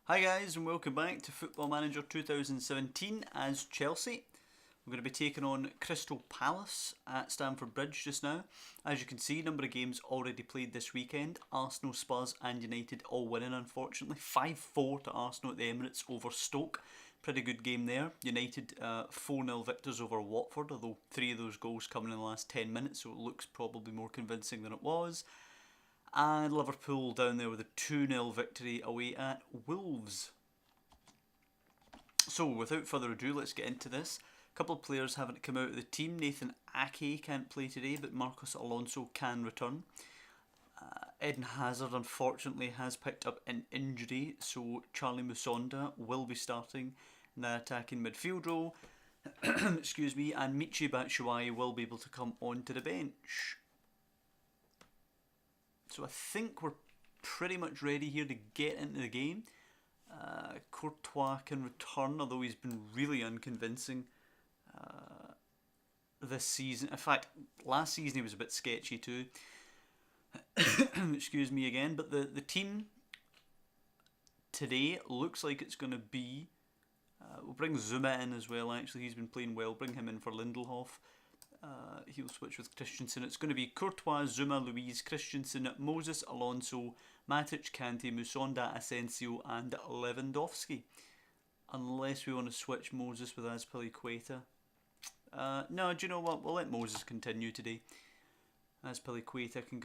Hi guys and welcome back to Football Manager 2017 as Chelsea. We're going to be taking on Crystal Palace at Stamford Bridge just now. As you can see, number of games already played this weekend. Arsenal, Spurs and United all winning unfortunately. 5-4 to Arsenal at the Emirates over Stoke. Pretty good game there. United 4-0 victors over Watford, although 3 of those goals coming in the last 10 minutes, so it looks probably more convincing than it was. And Liverpool down there with a 2-0 victory away at Wolves. So without further ado, let's get into this. A couple of players haven't come out of the team. Nathan Ake can't play today, but Marcos Alonso can return. Eden Hazard unfortunately has picked up an injury, so Charlie Musonda will be starting in the attacking midfield role. Excuse me, and Michy Batshuayi will be able to come onto the bench. So I think we're pretty much ready here to get into the game. Courtois can return, although he's been really unconvincing this season. In fact, last season he was a bit sketchy too. Excuse me again, but the team today looks like it's going to be... we'll bring Zuma in as well, actually. He's been playing well. Bring him in for Lindelhof. He'll switch with Christensen. It's going to be Courtois, Zuma, Luiz, Christensen, Moses, Alonso, Matic, Conte, Musonda, Asensio and Lewandowski. Unless we want to switch Moses with Azpilicueta. No, do you know what? We'll let Moses continue today. Azpilicueta can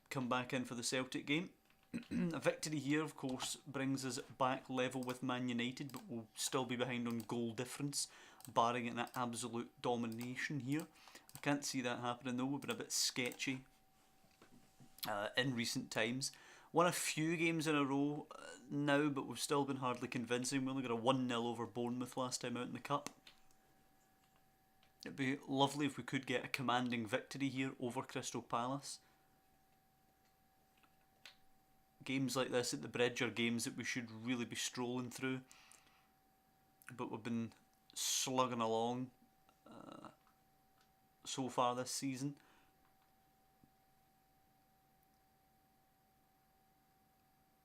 come back in for the Celtic game. A victory here, of course, brings us back level with Man United, but we'll still be behind on goal difference, barring an absolute domination here. I can't see that happening though. We've been a bit sketchy in recent times. Won a few games in a row now, but we've still been hardly convincing. We only got a 1-0 over Bournemouth last time out in the Cup. It'd be lovely if we could get a commanding victory here over Crystal Palace. Games like this at the Bridge are games that we should really be strolling through, but we've been slugging along so far this season.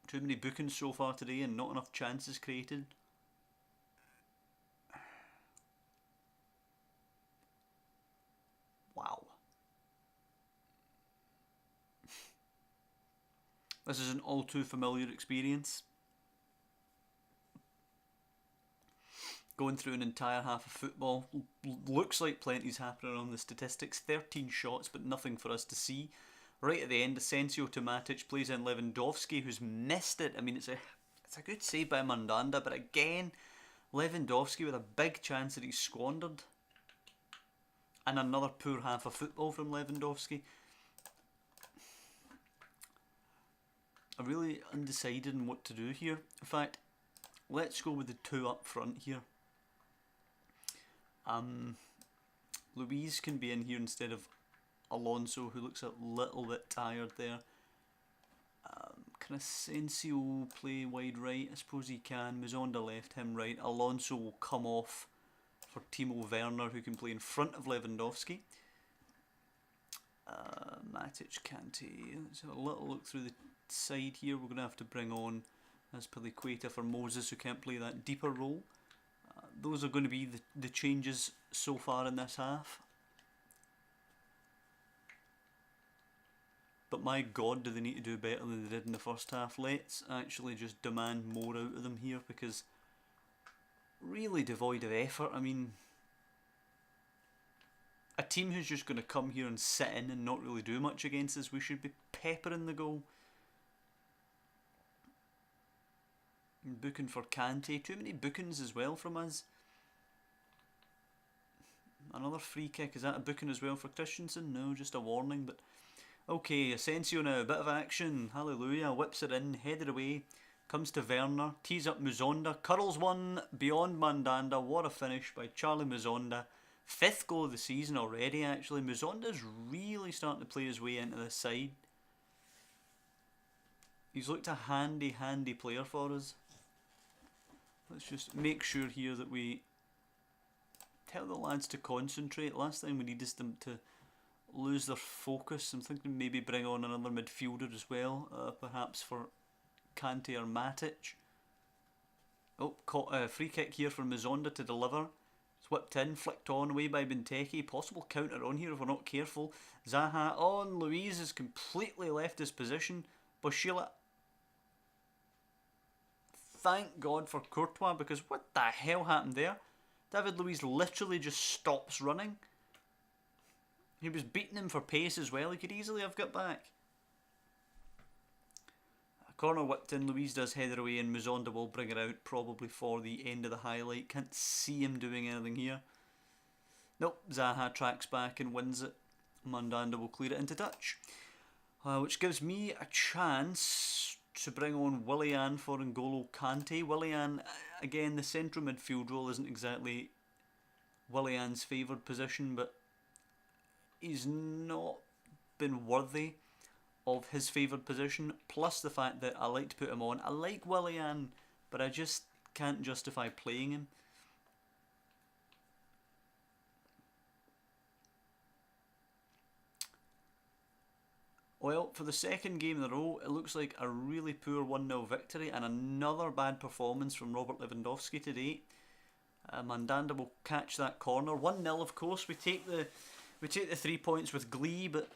Too many bookings so far today and not enough chances created. Wow. This is an all too familiar experience. Going through an entire half of football. Looks like plenty's happening on the statistics. 13 shots, but nothing for us to see. Right at the end, Asensio to Matic plays in Lewandowski, who's missed it. I mean, it's a good save by Mandanda, but again, Lewandowski with a big chance that he's squandered. And another poor half of football from Lewandowski. I'm really undecided on what to do here. In fact, let's go with the two up front here. Luiz can be in here instead of Alonso, who looks a little bit tired there. Can Asensio play wide right? I suppose he can. Musonda left, him right. Alonso will come off for Timo Werner, who can play in front of Lewandowski. Matic, Kante. Let's have a little look through the side here. We're going to have to bring on Azpilicueta for Moses, who can't play that deeper role. Those are going to be the changes so far in this half. But my god, do they need to do better than they did in the first half. Let's actually just demand more out of them here, because really devoid of effort. I mean, a team who's just going to come here and sit in and not really do much against us, we should be peppering the goal. Booking for Kante. Too many bookings as well from us. Another free kick. Is that a booking as well for Christensen? No, just a warning. But okay, Asensio now. A bit of action. Hallelujah. Whips it in. Headed away. Comes to Werner. Tees up Musonda. Curls one beyond Mandanda. What a finish by Charlie Musonda. 5th goal of the season already, actually. Musonda's really starting to play his way into this side. He's looked a handy player for us. Let's just make sure here that we tell the lads to concentrate. Last time we needed them to lose their focus. I'm thinking maybe bring on another midfielder as well, perhaps for Kante or Matic. Oh, free kick here from Mazonda to deliver. It's whipped in, flicked on away by Benteke. Possible counter on here if we're not careful. Zaha on. Luiz has completely left his position. Boschilla. Thank God for Courtois, because what the hell happened there? David Luiz literally just stops running. He was beating him for pace as well. He could easily have got back. Corner whipped in, Luiz does header away and Muzonda will bring it out probably for the end of the highlight. Can't see him doing anything here. Nope, Zaha tracks back and wins it. Mandanda will clear it into touch. Which gives me a chance to bring on Willian for N'Golo Kante. Willian, again, the central midfield role isn't exactly Willian's favoured position, but he's not been worthy of his favoured position, plus the fact that I like to put him on. I like Willian, but I just can't justify playing him. Well, for the second game in a row, it looks like a really poor 1-0 victory and another bad performance from Robert Lewandowski today. Mandanda will catch that corner. 1-0, of course. We take the 3 points with glee, but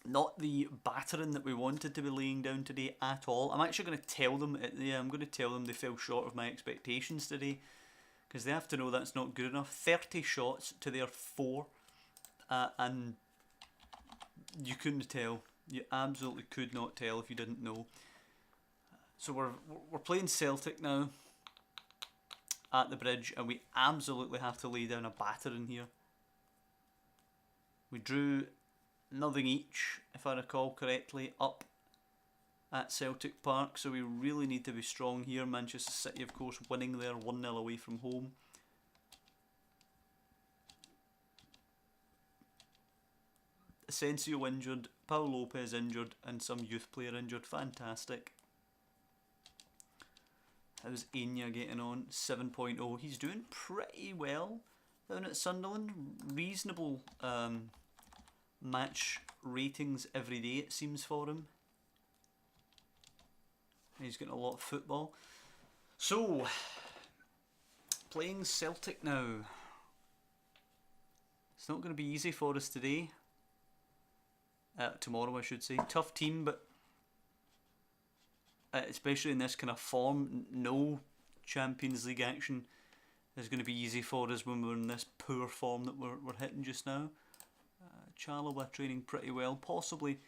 not the battering that we wanted to be laying down today at all. I'm actually going to tell them. I'm going to tell them they fell short of my expectations today, because they have to know that's not good enough. 30 shots to their 4, and you couldn't tell. You absolutely could not tell if you didn't know. So we're playing Celtic now at the Bridge, and we absolutely have to lay down a battering here. We drew nothing each, if I recall correctly, up at Celtic Park, so we really need to be strong here. Manchester City, of course, winning there 1-0 away from home. Asensio injured, Paul Lopez injured, and some youth player injured. Fantastic. How's Enya getting on? 7.0. He's doing pretty well down at Sunderland. Reasonable match ratings every day, it seems, for him. He's getting a lot of football. So, playing Celtic now. It's not going to be easy for us today. Tomorrow, I should say. Tough team, but especially in this kind of form, no Champions League action is going to be easy for us when we're in this poor form that we're hitting just now. Chalobah training pretty well. Possibly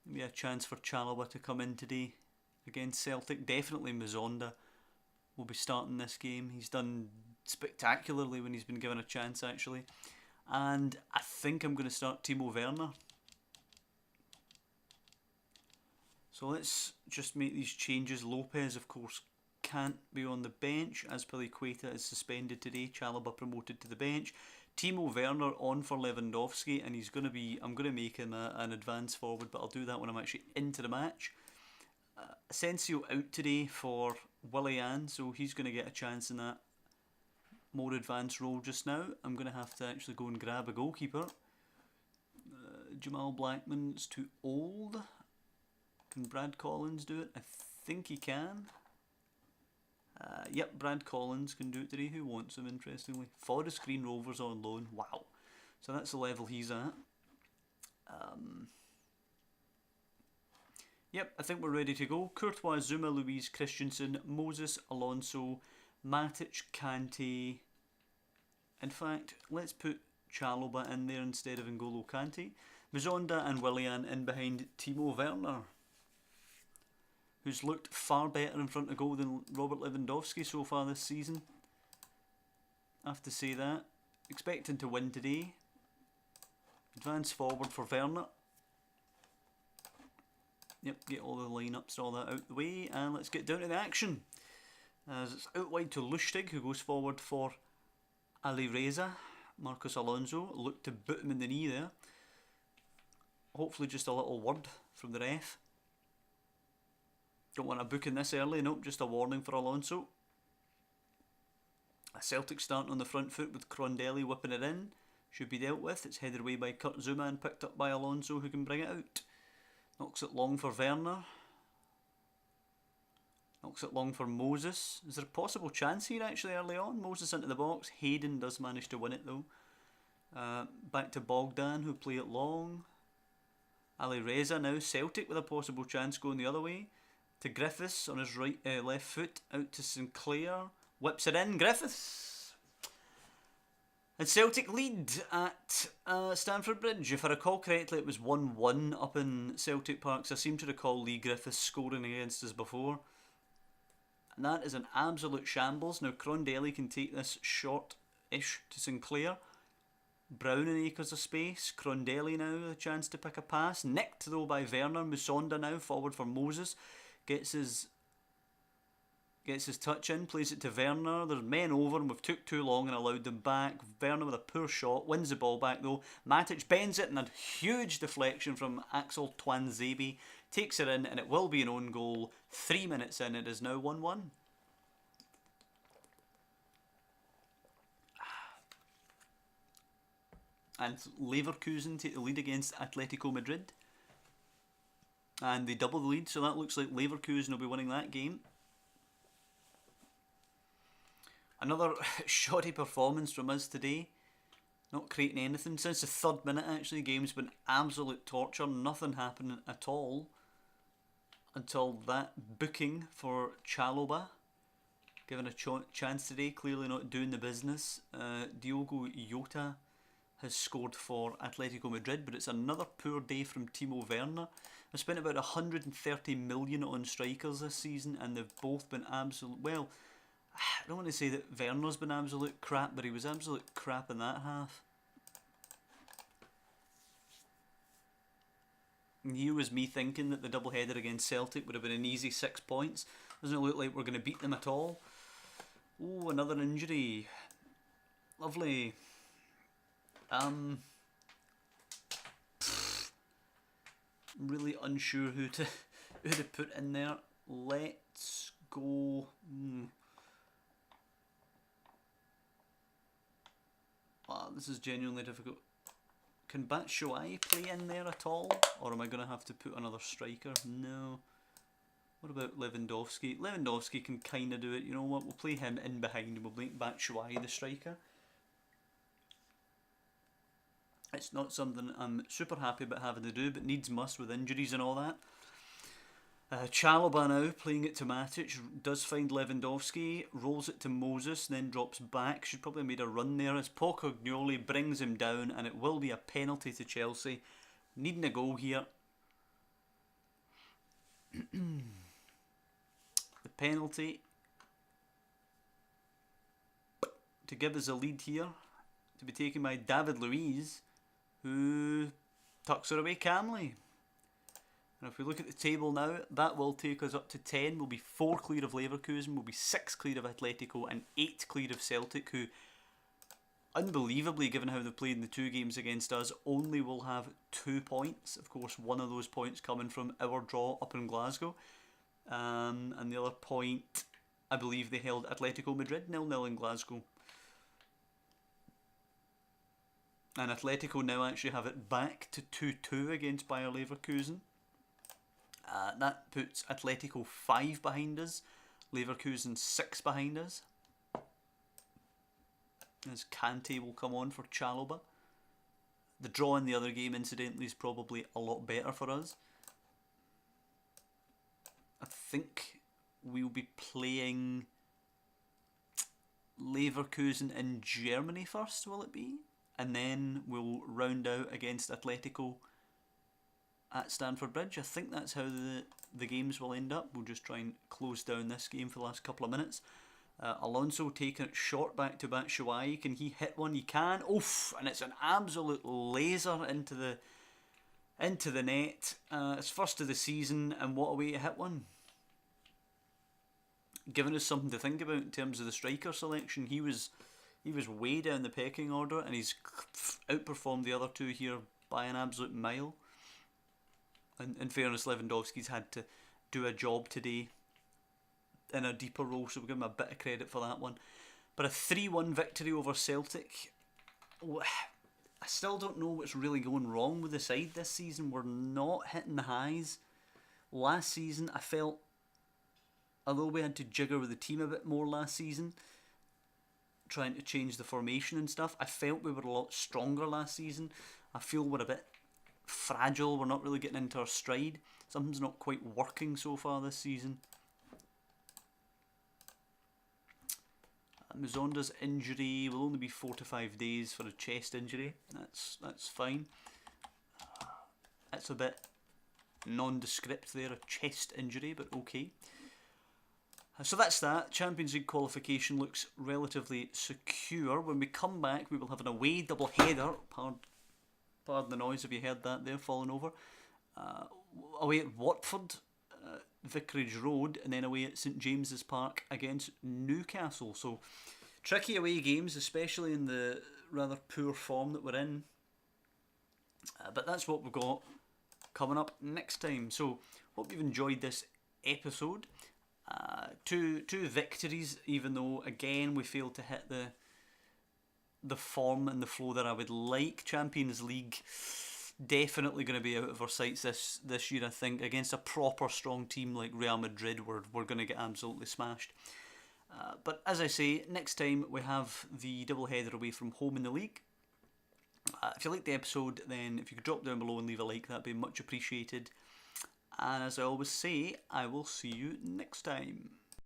maybe a chance for Chalobah to come in today against Celtic. Definitely Muzonda will be starting this game. He's done spectacularly when he's been given a chance, actually. And I think I'm going to start Timo Werner. So let's just make these changes. Lopez, of course, can't be on the bench as Piliqueta is suspended today. Chalobah promoted to the bench. Timo Werner on for Lewandowski, and he's going to be. I'm going to make him an advance forward, but I'll do that when I'm actually into the match. Asensio out today for Willian, so he's going to get a chance in that more advanced role just now. I'm going to have to actually go and grab a goalkeeper. Jamal Blackman's too old. Can Brad Collins do it? I think he can. Yep, Brad Collins can do it today. Who wants him, interestingly? Forest Green Rovers on loan. Wow. So that's the level he's at. Yep, I think we're ready to go. Courtois, Zuma, Luiz, Christensen, Moses, Alonso, Matic, Kante. In fact, let's put Chalobah in there instead of N'Golo Kante. Muzonda and Willian in behind Timo Werner, who's looked far better in front of goal than Robert Lewandowski so far this season. I have to say that. Expecting to win today. Advance forward for Werner. Yep, get all the lineups and all that out the way, and let's get down to the action. As it's out wide to Lustig, who goes forward for Alireza. Marcos Alonso looked to boot him in the knee there. Hopefully just a little word from the ref. Don't want a booking this early, nope, just a warning for Alonso. A Celtic starting on the front foot with Crondelli whipping it in. Should be dealt with. It's headed away by Kurt Zuma and picked up by Alonso, who can bring it out. Knocks it long for Werner. Looks it long for Moses. Is there a possible chance here actually early on? Moses into the box. Hayden does manage to win it though. Back to Bogdan, who play it long. Ali Reza now. Celtic with a possible chance going the other way. To Griffiths on his left foot. Out to Sinclair. Whips it in. Griffiths! And Celtic lead at Stamford Bridge. If I recall correctly, it was 1-1 up in Celtic Park. So I seem to recall Lee Griffiths scoring against us before. And that is an absolute shambles. Now Crondelli can take this short-ish to Sinclair. Brown in acres of space. Crondelli now, the chance to pick a pass. Nicked though by Werner. Musonda now, forward for Moses. Gets his touch in, plays it to Werner. There's men over and we've took too long and allowed them back. Werner with a poor shot, wins the ball back though. Matic bends it and a huge deflection from Axel Twanzebe. Takes it in and it will be an own goal. 3 minutes in, it is now 1-1. And Leverkusen take the lead against Atletico Madrid. And they double the lead, so that looks like Leverkusen will be winning that game. Another shoddy performance from us today. Not creating anything. Since the 3rd minute actually, the game's been absolute torture. Nothing happening at all. Until that booking for Chalobah. Given a chance today, clearly not doing the business. Diogo Jota has scored for Atletico Madrid, but it's another poor day from Timo Werner. I've spent about 130 million on strikers this season, and they've both been absolute. Well, I don't want to say that Werner's been absolute crap, but he was absolute crap in that half. And here was me thinking that the doubleheader against Celtic would have been an easy 6 points. Doesn't look like we're going to beat them at all. Oh, another injury. Lovely. Really unsure who to put in there. Let's go. Wow, this is genuinely difficult. Can Batshuayi play in there at all? Or am I going to have to put another striker? No. What about Lewandowski? Lewandowski can kind of do it. You know what? We'll play him in behind and we'll make Batshuayi the striker. It's not something I'm super happy about having to do, but needs must with injuries and all that. Chalobah now playing it to Matic, does find Lewandowski, rolls it to Moses, then drops back. Should probably have made a run there as Pocognoli brings him down, and it will be a penalty to Chelsea. Needing a goal here. The penalty to give us a lead here, to be taken by David Luiz, who tucks her away calmly. And if we look at the table now, that will take us up to 10. We'll be 4 clear of Leverkusen, we'll be 6 clear of Atletico, and 8 clear of Celtic, who, unbelievably, given how they've played in the 2 games against us, only will have 2 points. Of course, one of those points coming from our draw up in Glasgow. And the other point, I believe they held Atletico Madrid 0-0 in Glasgow. And Atletico now actually have it back to 2-2 against Bayer Leverkusen. That puts Atletico 5 behind us, Leverkusen 6 behind us. As Conte will come on for Chalobah. The draw in the other game, incidentally, is probably a lot better for us. I think we'll be playing Leverkusen in Germany first, will it be? And then we'll round out against Atletico at Stamford Bridge. I think that's how the games will end up. We'll just try and close down this game for the last couple of minutes. Alonso taking it short back to Batshuayi. Can he hit one? He can. Oof! And it's an absolute laser into the net. It's first of the season, and what a way to hit one. Giving us something to think about in terms of the striker selection. He was way down the pecking order, and he's outperformed the other two here by an absolute mile. And in fairness, Lewandowski's had to do a job today in a deeper role, so we'll give him a bit of credit for that one. But a 3-1 victory over Celtic. I still don't know what's really going wrong with the side this season. We're not hitting the highs. Last season, I felt although we had to jigger with the team a bit more last season, trying to change the formation and stuff, I felt we were a lot stronger last season. I feel we're a bit fragile. We're not really getting into our stride. Something's not quite working so far this season. Muzonda's injury will only be 4 to 5 days for a chest injury. That's fine. That's a bit nondescript there, a chest injury, but okay. So that's that. Champions League qualification looks relatively secure. When we come back, we will have an away double header. Pardon the noise if you heard that there falling over. Away at Watford, Vicarage Road, and then away at St James's Park against Newcastle. So tricky away games, especially in the rather poor form that we're in. But that's what we've got coming up next time. So hope you've enjoyed this episode. Two victories, even though again we failed to hit the form and the flow that I would like. Champions League definitely going to be out of our sights this year, I think. Against a proper strong team like Real Madrid, we're going to get absolutely smashed. But as I say, next time we have the double header away from home in the league. If you liked the episode, then if you could drop down below and leave a like, that'd be much appreciated. And as I always say, I will see you next time.